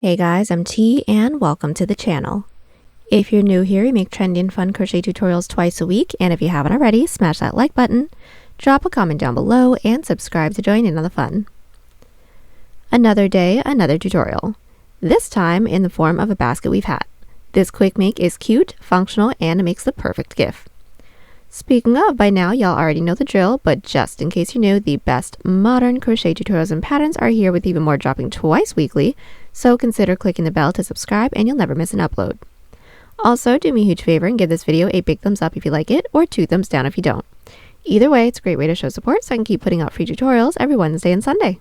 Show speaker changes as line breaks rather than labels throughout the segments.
Hey guys, I'm T and welcome to the channel. If you're new here, we make trendy and fun crochet tutorials twice a week, and if you haven't already, smash that like button, drop a comment down below, and subscribe to join in on the fun. Another day, another tutorial. This time in the form of a Basketweave hat. This quick make is cute, functional, and it makes the perfect gift. Speaking of, by now y'all already know the drill, but just in case you're new, the best modern crochet tutorials and patterns are here with even more dropping twice weekly, so consider clicking the bell to subscribe and you'll never miss an upload. Also, do me a huge favor and give this video a big thumbs up if you like it, or 2 thumbs down if you don't. Either way, it's a great way to show support so I can keep putting out free tutorials every Wednesday and Sunday.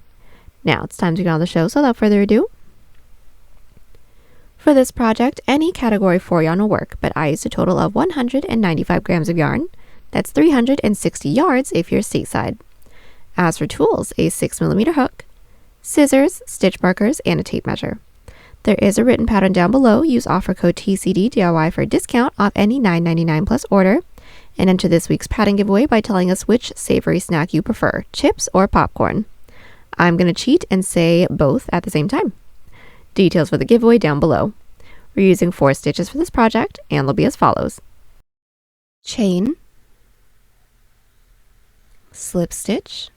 Now it's time to get on the show, so without further ado. For this project, any category 4 yarn will work, but I used a total of 195 grams of yarn. That's 360 yards if you're stateside. As for tools, a 6mm hook, scissors, stitch markers, and a tape measure. There is a written pattern down below. Use offer code TCDDIY for a discount off any $9.99 plus order, and enter this week's pattern giveaway by telling us which savory snack you prefer, chips or popcorn. I'm going to cheat and say both at the same time. Details for the giveaway down below. We're using 4 stitches for this project, and they'll be as follows. Chain, slip stitch,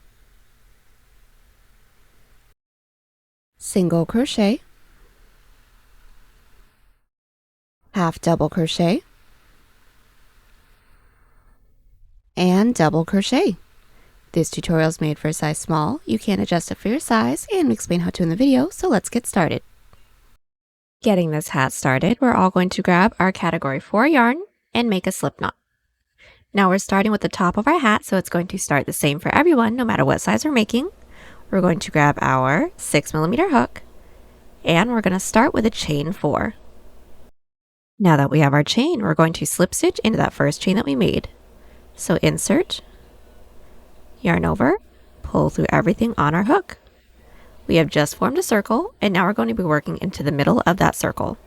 single crochet, half double crochet, and double crochet. This tutorial is made for a size small. You can adjust it for your size, and we explain how to in the video, so let's get started. Getting this hat started, we're all going to grab our category 4 yarn and make a slip knot. Now we're starting with the top of our hat, so it's going to start the same for everyone, no matter what size we're making. We're going to grab our 6mm hook, and we're going to start with a chain 4. Now that we have our chain, we're going to slip stitch into that first chain that we made. So insert, yarn over, pull through everything on our hook. We have just formed a circle, and now we're going to be working into the middle of that circle.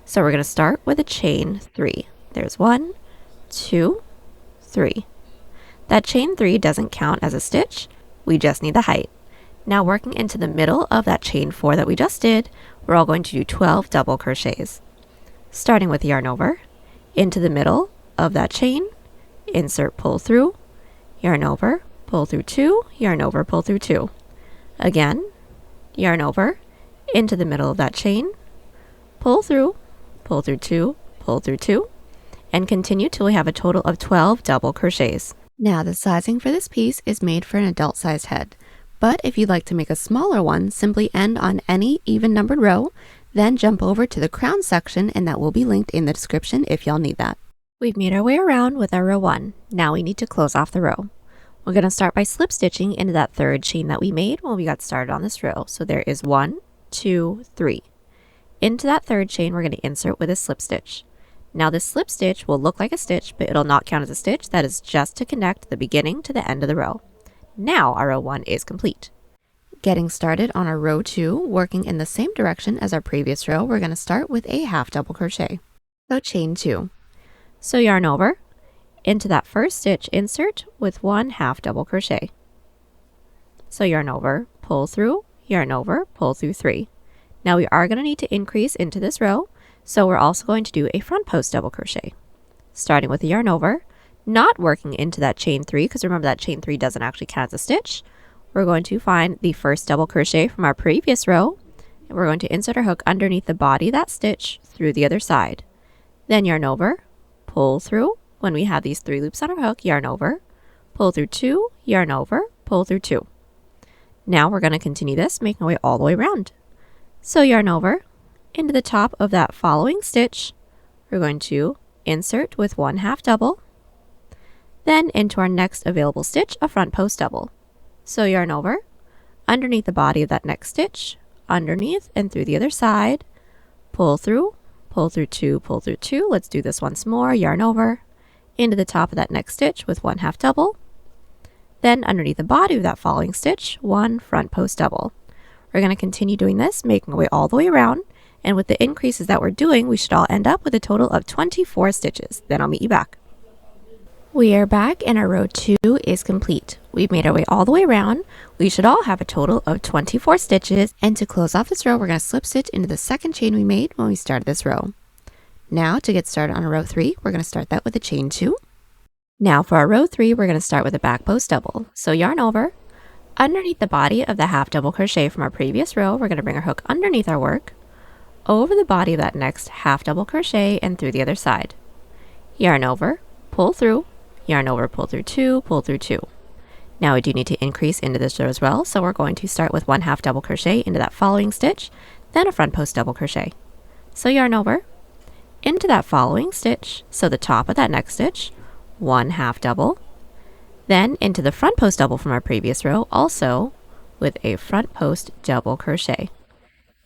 So we're going to start with a chain 3. There's 1, 2, 3. That chain 3 doesn't count as a stitch, we just need the height. Now working into the middle of that chain 4 that we just did, we're all going to do 12 double crochets. Starting with yarn over, into the middle of that chain, insert, pull through, yarn over, pull through 2, yarn over, pull through 2. Again, yarn over, into the middle of that chain, pull through 2, pull through 2, and continue till we have a total of 12 double crochets. Now the sizing for this piece is made for an adult sized head, but if you'd like to make a smaller one, simply end on any even numbered row, then jump over to the crown section, and that will be linked in the description if y'all need that. We've made our way around with our row 1. Now we need to close off the row. We're going to start by slip stitching into that third chain that we made when we got started on this row. So there is 1, 2, 3. Into that third chain, we're going to insert with a slip stitch. Now this slip stitch will look like a stitch, but it'll not count as a stitch. That is just to connect the beginning to the end of the row. Now our row 1 is complete. Getting started on our row 2, working in the same direction as our previous row, we're going to start with a half double crochet. So chain 2. So yarn over, into that first stitch, insert with 1 half double crochet. So yarn over, pull through, yarn over, pull through 3. Now we are going to need to increase into this row, so we're also going to do a front post double crochet. Starting with the yarn over, not working into that chain 3, because remember that chain 3 doesn't actually count as a stitch. We're going to find the first double crochet from our previous row, and we're going to insert our hook underneath the body of that stitch through the other side. Then yarn over, pull through. When we have these 3 loops on our hook, yarn over, pull through 2, yarn over, pull through 2. Now we're going to continue this, making our way all the way around. So yarn over, into the top of that following stitch, we're going to insert with 1 half double, then into our next available stitch, a front post double. So yarn over, underneath the body of that next stitch, underneath and through the other side, pull through 2, pull through 2. Let's do this once more, yarn over, into the top of that next stitch with 1 half double, then underneath the body of that following stitch, 1 front post double. We're going to continue doing this, making our way all the way around, and with the increases that we're doing, we should all end up with a total of 24 stitches. Then I'll meet you back. We are back and our row 2 is complete. We've made our way all the way around. We should all have a total of 24 stitches, and to close off this row, we're going to slip stitch into the second chain we made when we started this row. Now to get started on a row 3, we're going to start that with a chain 2. Now for our row 3, we're going to start with a back post double. So yarn over. Underneath the body of the half double crochet from our previous row, we're going to bring our hook underneath our work, over the body of that next half double crochet and through the other side. Yarn over, pull through, yarn over, pull through 2, pull through 2. Now we do need to increase into this row as well, so we're going to start with 1 half double crochet into that following stitch, then a front post double crochet. So yarn over, into that following stitch, so the top of that next stitch, 1 half double, then into the front post double from our previous row, also with a front post double crochet.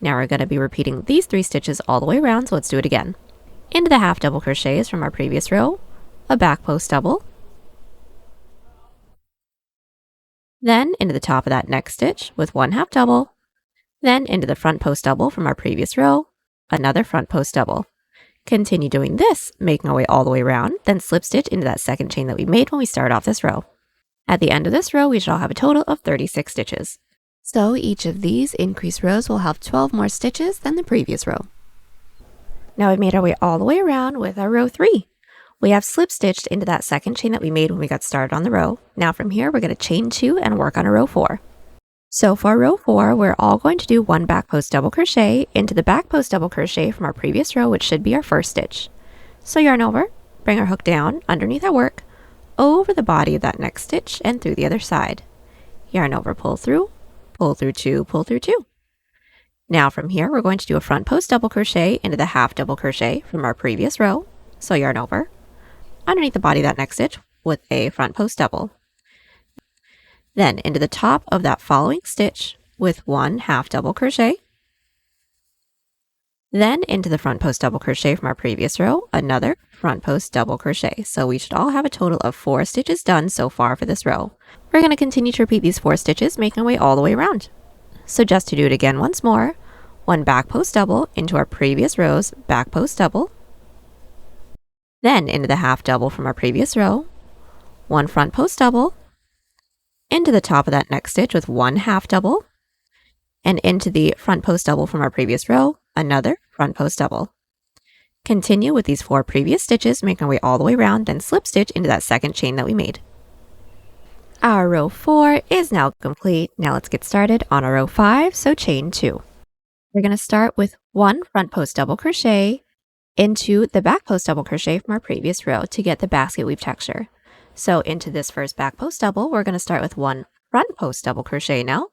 Now we're going to be repeating these 3 stitches all the way around, so let's do it again. Into the half double crochets from our previous row, a back post double, then into the top of that next stitch with 1 half double, then into the front post double from our previous row, another front post double. Continue doing this, making our way all the way around, then slip stitch into that second chain that we made when we started off this row. At the end of this row, we should all have a total of 36 stitches. So each of these increased rows will have 12 more stitches than the previous row. Now we've made our way all the way around with our row 3. We have slip stitched into that second chain that we made when we got started on the row. Now from here, we're going to chain 2 and work on a row 4. So for row 4, we're all going to do 1 back post double crochet into the back post double crochet from our previous row, which should be our first stitch. So yarn over, bring our hook down underneath our work, over the body of that next stitch and through the other side. Yarn over, pull through 2, pull through 2. Now from here, we're going to do a front post double crochet into the half double crochet from our previous row. So yarn over, underneath the body of that next stitch with a front post double. Then into the top of that following stitch with 1 half double crochet. Then into the front post double crochet from our previous row, another front post double crochet. So we should all have a total of 4 stitches done so far for this row. We're going to continue to repeat these 4 stitches, making our way all the way around. So just to do it again once more, 1 back post double into our previous row's back post double, then into the half double from our previous row, 1 front post double, into the top of that next stitch with 1 half double, and into the front post double from our previous row, another front post double. Continue with these 4 previous stitches, making our way all the way around, then slip stitch into that second chain that we made. Our row 4 is now complete. Now let's get started on our row 5, so chain 2. We're going to start with 1 front post double crochet into the back post double crochet from our previous row to get the basket weave texture. So into this first back post double, we're going to start with 1 front post double crochet now.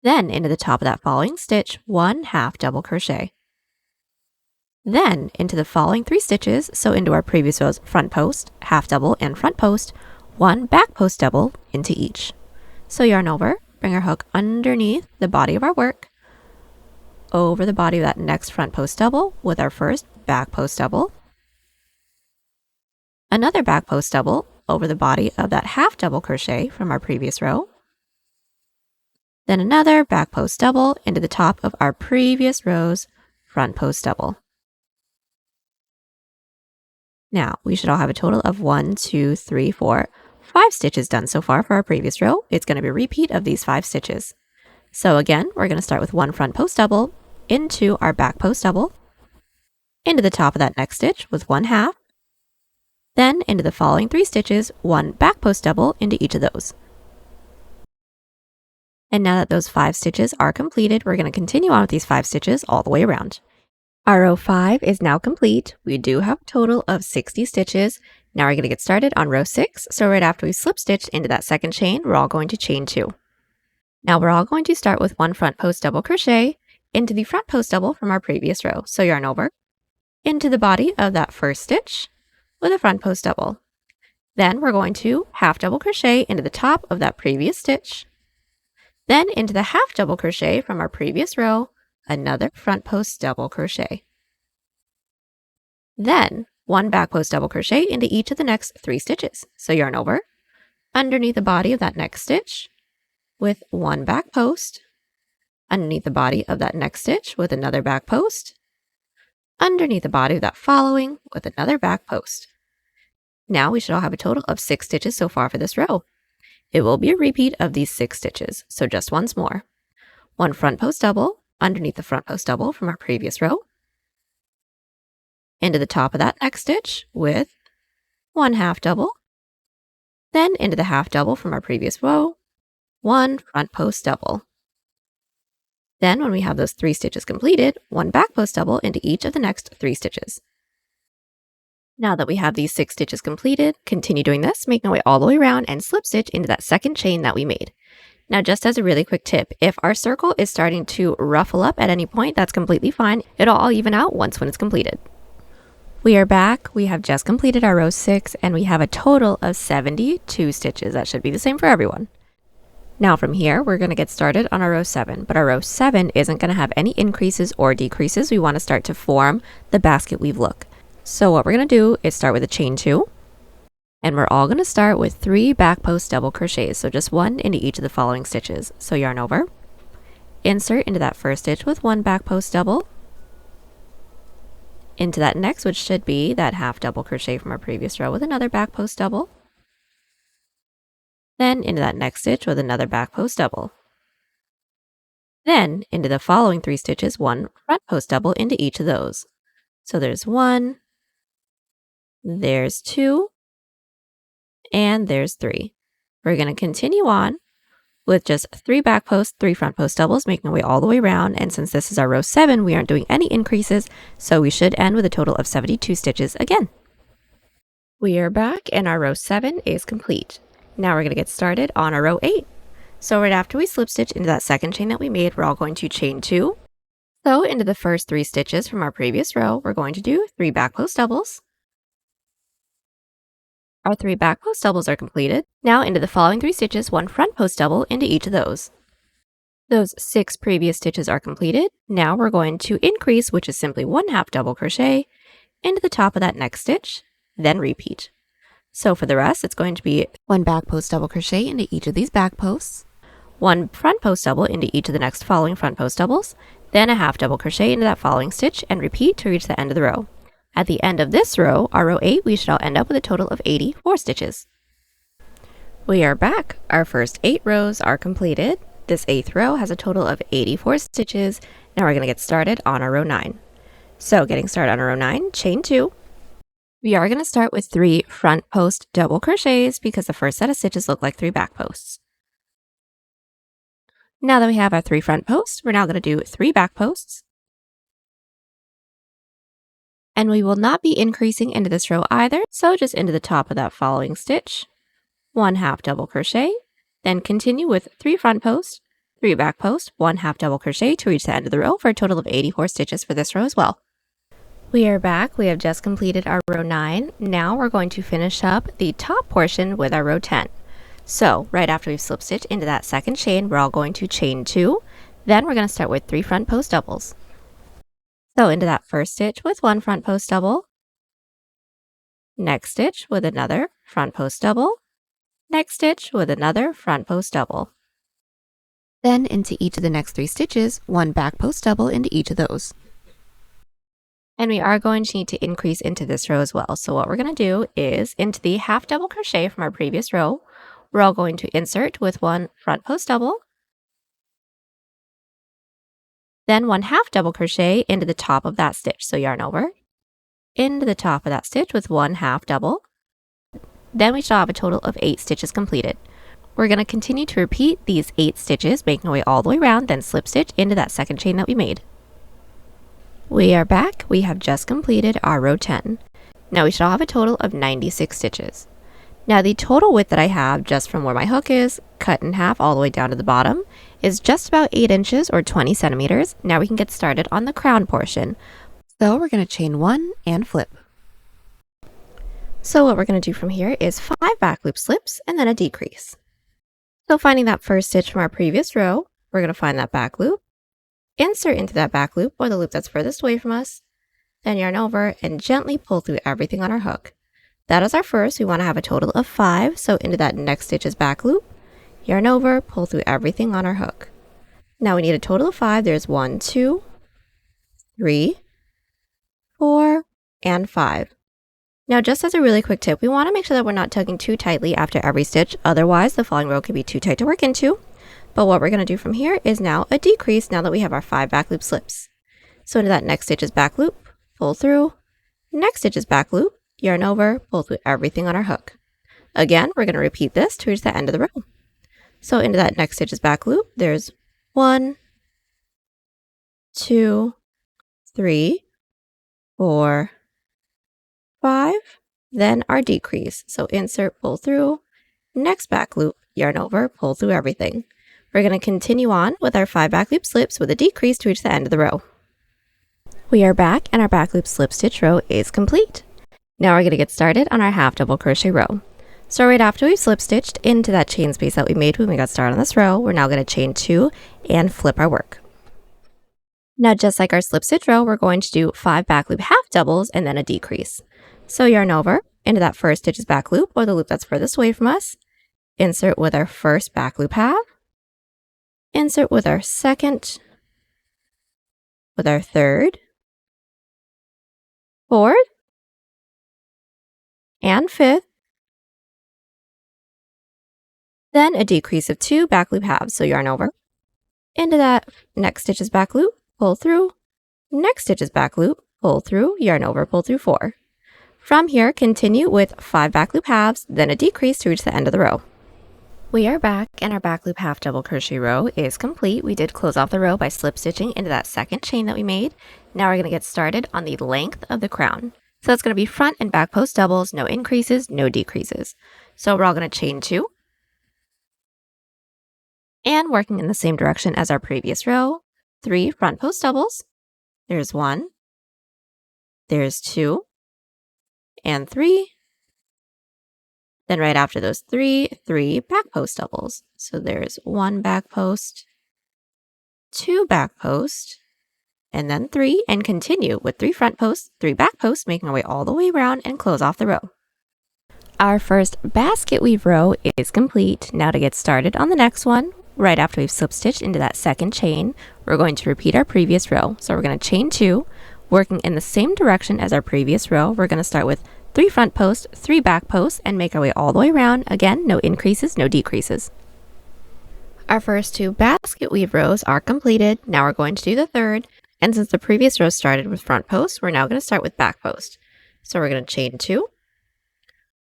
Then into the top of that following stitch, 1 half double crochet. Then into the following 3 stitches, so into our previous row's front post, half double, and front post, 1 back post double into each. So yarn over, bring our hook underneath the body of our work, over the body of that next front post double with our first back post double, another back post double over the body of that half double crochet from our previous row, then another back post double into the top of our previous row's front post double. Now, we should all have a total of 1, 2, 3, 4, 5 stitches done so far for our previous row. It's going to be a repeat of these 5 stitches. So again, we're going to start with 1 front post double into our back post double, into the top of that next stitch with 1 half, then into the following 3 stitches, 1 back post double into each of those. And now that those 5 stitches are completed, we're going to continue on with these 5 stitches all the way around. Our row 5 is now complete. We do have a total of 60 stitches. Now we're going to get started on row 6. So right after we slip stitched into that second chain, we're all going to chain 2. Now we're all going to start with 1 front post double crochet into the front post double from our previous row. So yarn over, into the body of that first stitch with a front post double. Then we're going to half double crochet into the top of that previous stitch. Then into the half double crochet from our previous row, another front post double crochet. Then 1 back post double crochet into each of the next 3 stitches. So yarn over, underneath the body of that next stitch with 1 back post, underneath the body of that next stitch with another back post, underneath the body of that following with another back post. Now we should all have a total of 6 stitches so far for this row. It will be a repeat of these 6 stitches, so just once more. 1 front post double underneath the front post double from our previous row, into the top of that next stitch with 1 half double, then into the half double from our previous row, 1 front post double. Then when we have those 3 stitches completed, 1 back post double into each of the next 3 stitches. Now that we have these 6 stitches completed, continue doing this, making our way all the way around and slip stitch into that second chain that we made. Now, just as a really quick tip, if our circle is starting to ruffle up at any point, that's completely fine. It'll all even out once when it's completed. We are back. We have just completed our row 6 and we have a total of 72 stitches. That should be the same for everyone. Now from here, we're going to get started on our row 7, but our row 7 isn't going to have any increases or decreases. We want to start to form the basket weave look. So what we're going to do is start with a chain 2, and we're all going to start with 3 back post double crochets, so just 1 into each of the following stitches. So yarn over, insert into that first stitch with 1 back post double, into that next, which should be that half double crochet from our previous row with another back post double, then into that next stitch with another back post double. Then into the following 3 stitches, 1 front post double into each of those. So there's 1, there's 2, and there's 3. We're going to continue on with just 3 back posts, 3 front post doubles, making our way all the way around. And since this is our row 7, we aren't doing any increases, so we should end with a total of 72 stitches again. We are back and our row 7 is complete. Now we're going to get started on our row 8. So right after we slip stitch into that second chain that we made, we're all going to chain 2. So into the first 3 stitches from our previous row, we're going to do 3 back post doubles. Our 3 back post doubles are completed. Now into the following 3 stitches, 1 front post double into each of those. Those 6 previous stitches are completed. Now we're going to increase, which is simply 1 half double crochet, into the top of that next stitch, then repeat. So for the rest, it's going to be 1 back post double crochet into each of these back posts, 1 front post double into each of the next following front post doubles, then a half double crochet into that following stitch, and repeat to reach the end of the row. At the end of this row, our row 8, we should all end up with a total of 84 stitches. We are back. Our first 8 rows are completed. This 8th row has a total of 84 stitches. Now we're going to get started on our row 9. So getting started on our row 9, chain 2. We are going to start with 3 front post double crochets because the first set of stitches look like 3 back posts. Now that we have our 3 front posts, we're now going to do 3 back posts. And we will not be increasing into this row either, so just into the top of that following stitch, 1 half double crochet, then continue with 3 front posts, 3 back posts, 1 half double crochet to reach the end of the row for a total of 84 stitches for this row as well. We are back. We have just completed our row 9. Now we're going to finish up the top portion with our row 10. So right after we've slip stitched into that second chain, we're all going to chain 2. Then we're going to start with 3 front post doubles. So into that first stitch with 1 front post double, next stitch with another front post double, next stitch with another front post double. Then into each of the next 3 stitches, 1 back post double into each of those. And we are going to need to increase into this row as well. So what we're going to do is into the half double crochet from our previous row, we're all going to insert with 1 front post double, then 1 half double crochet into the top of that stitch. So yarn over, into the top of that stitch with 1 half double. Then we shall have a total of 8 stitches completed. We're going to continue to repeat these 8 stitches, making our way all the way around, then slip stitch into that second chain that we made. We are back. We have just completed our row 10. Now we shall have a total of 96 stitches. Now the total width that I have just from where my hook is, cut in half all the way down to the bottom, is just about 8 inches or 20 centimeters. Now we can get started on the crown portion. So we're going to chain 1 and flip. So what we're going to do from here is 5 back loop slips and then a decrease. So finding that first stitch from our previous row, we're going to find that back loop, insert into that back loop or the loop that's furthest away from us, then yarn over and gently pull through everything on our hook. That is our first. We want to have a total of 5, so into that next stitch's back loop, yarn over, pull through everything on our hook. Now we need a total of 5. There's 1, 2, 3, 4, and 5. Now, just as a really quick tip, we want to make sure that we're not tugging too tightly after every stitch, otherwise the following row can be too tight to work into. But what we're going to do from here is now a decrease now that we have our 5 back loop slips. So into that next stitch is back loop, pull through, next stitch is back loop, yarn over, pull through everything on our hook. Again, we're going to repeat this to reach the end of the row. So into that next stitch is back loop, there's 1, 2, 3, 4, 5, then our decrease. So insert, pull through, next back loop, yarn over, pull through everything. We're going to continue on with our 5 back loop slips with a decrease to reach the end of the row. We are back and our back loop slip stitch row is complete. Now we're going to get started on our half double crochet row. So right after we've slip stitched into that chain space that we made when we got started on this row, we're now going to chain 2 and flip our work. Now just like our slip stitch row, we're going to do 5 back loop half doubles and then a decrease. So yarn over into that first stitch's back loop, or the loop that's furthest away from us, insert with our first back loop half, insert with our second, with our third, fourth, and fifth, then a decrease of 2 back loop halves. So yarn over into that next stitch's back loop, pull through, next stitch's back loop, pull through, yarn over, pull through 4. From here, continue with 5 back loop halves, then a decrease to reach the end of the row. We are back and our back loop half double crochet row is complete. We did close off the row by slip stitching into that second chain that we made. Now we're going to get started on the length of the crown. So it's going to be front and back post doubles, no increases, no decreases. So we're all going to chain 2. And working in the same direction as our previous row, 3 front post doubles. There's 1, there's 2, and 3. Then right after those 3 back post doubles. So there's 1 back post, 2 back post, and then 3, and continue with 3 front posts, 3 back posts, making our way all the way around and close off the row. Our first basket weave row is complete. Now to get started on the next one, right after we've slip stitched into that second chain, we're going to repeat our previous row. So we're going to chain 2, working in the same direction as our previous row. We're going to start with 3 front posts, 3 back posts, and make our way all the way around. Again, no increases, no decreases. Our first 2 basket weave rows are completed. Now we're going to do the third. And since the previous row started with front posts, we're now going to start with back post. So we're going to chain 2.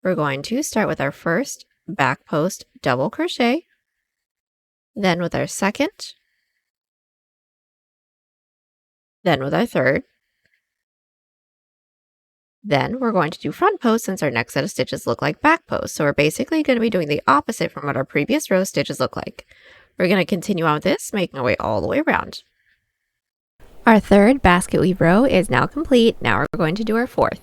We're going to start with our first back post double crochet, then with our second, then with our third. Then we're going to do front post since our next set of stitches look like back post. So we're basically going to be doing the opposite from what our previous row stitches look like. We're going to continue on with this, making our way all the way around. Our third basket weave row is now complete. Now we're going to do our fourth.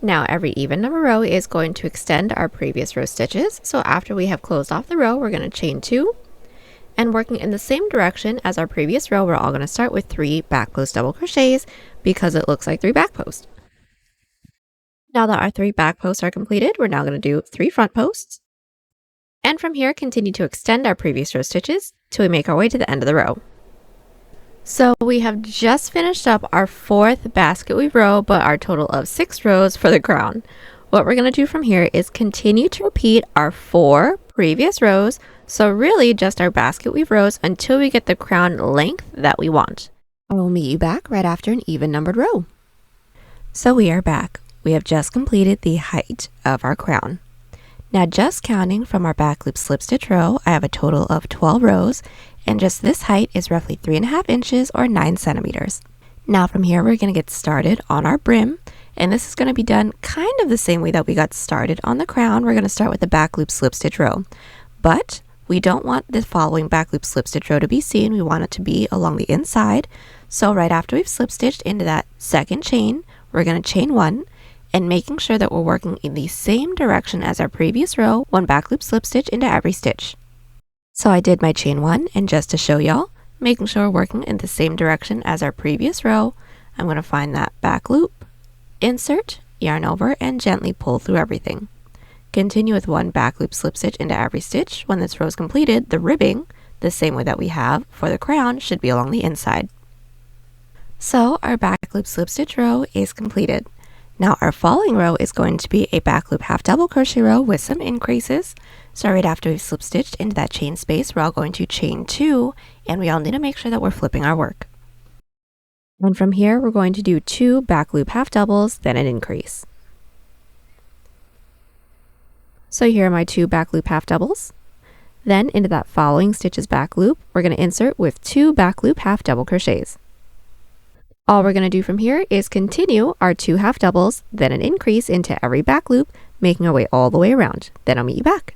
Now every even number row is going to extend our previous row stitches. So after we have closed off the row, we're going to chain 2. And working in the same direction as our previous row, we're all going to start with 3 back post double crochets because it looks like 3 back posts. Now that our 3 back posts are completed, we're now going to do 3 front posts. And from here, continue to extend our previous row stitches till we make our way to the end of the row. So we have just finished up our 4th basket weave row, but our total of 6 rows for the crown. What we're going to do from here is continue to repeat our 4 previous rows, so really just our basket weave rows until we get the crown length that we want. I will meet you back right after an even numbered row. So we are back. We have just completed the height of our crown. Now just counting from our back loop slip stitch row, I have a total of 12 rows, and just this height is roughly 3.5 inches or 9 centimeters. Now from here we're going to get started on our brim, and this is going to be done kind of the same way that we got started on the crown. We're going to start with the back loop slip stitch row, but we don't want the following back loop slip stitch row to be seen. We want it to be along the inside. So right after we've slip stitched into that second chain, we're going to chain 1, and making sure that we're working in the same direction as our previous row, 1 back loop slip stitch into every stitch. So I did my chain 1, and just to show y'all, making sure we're working in the same direction as our previous row, I'm going to find that back loop, insert, yarn over, and gently pull through everything. Continue with 1 back loop slip stitch into every stitch. When this row is completed, the ribbing, the same way that we have for the crown, should be along the inside. So our back loop slip stitch row is completed. Now our following row is going to be a back loop half double crochet row with some increases. So right after we've slip stitched into that chain space, we're all going to chain 2, and we all need to make sure that we're flipping our work. And from here, we're going to do 2 back loop half doubles, then an increase. So here are my 2 back loop half doubles. Then into that following stitches back loop, we're going to insert with 2 back loop half double crochets. All we're going to do from here is continue our 2 half doubles, then an increase into every back loop, making our way all the way around. Then I'll meet you back.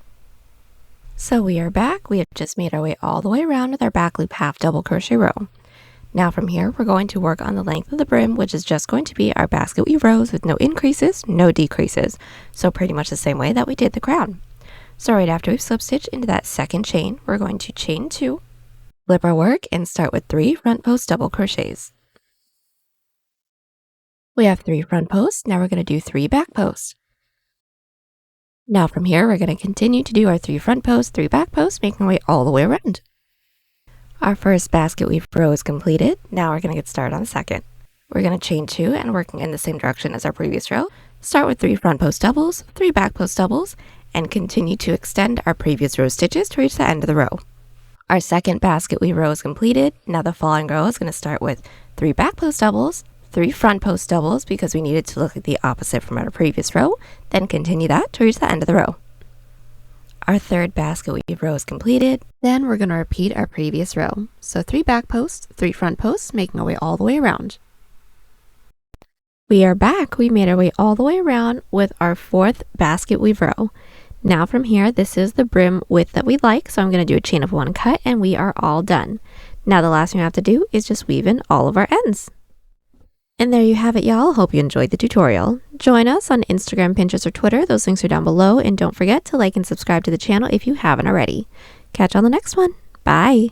So we are back. We have just made our way all the way around with our back loop half double crochet row. Now from here, we're going to work on the length of the brim, which is just going to be our basket weave rows with no increases, no decreases. So pretty much the same way that we did the crown. So right after we've slip stitched into that second chain, we're going to chain 2, flip our work, and start with 3 front post double crochets. We have 3 front posts. Now we're going to do 3 back posts. Now from here, we're going to continue to do our 3 front posts, 3 back posts, making our way all the way around. Our first basket weave row is completed. Now we're going to get started on the second. We're going to chain 2 and working in the same direction as our previous row. Start with 3 front post doubles, 3 back post doubles, and continue to extend our previous row stitches to reach the end of the row. Our second basket weave row is completed. Now the following row is going to start with 3 back post doubles, 3 front post doubles because we needed to look like the opposite from our previous row, then continue that to reach the end of the row. Our third basket weave row is completed. Then we're going to repeat our previous row. So 3 back posts, 3 front posts, making our way all the way around. We are back. We made our way all the way around with our 4th basket weave row. Now from here, this is the brim width that we like, so I'm going to do a chain of 1 cut and we are all done. Now the last thing we have to do is just weave in all of our ends. And there you have it, y'all. Hope you enjoyed the tutorial. Join us on Instagram, Pinterest, or Twitter. Those links are down below. And don't forget to like and subscribe to the channel if you haven't already. Catch you on the next one. Bye.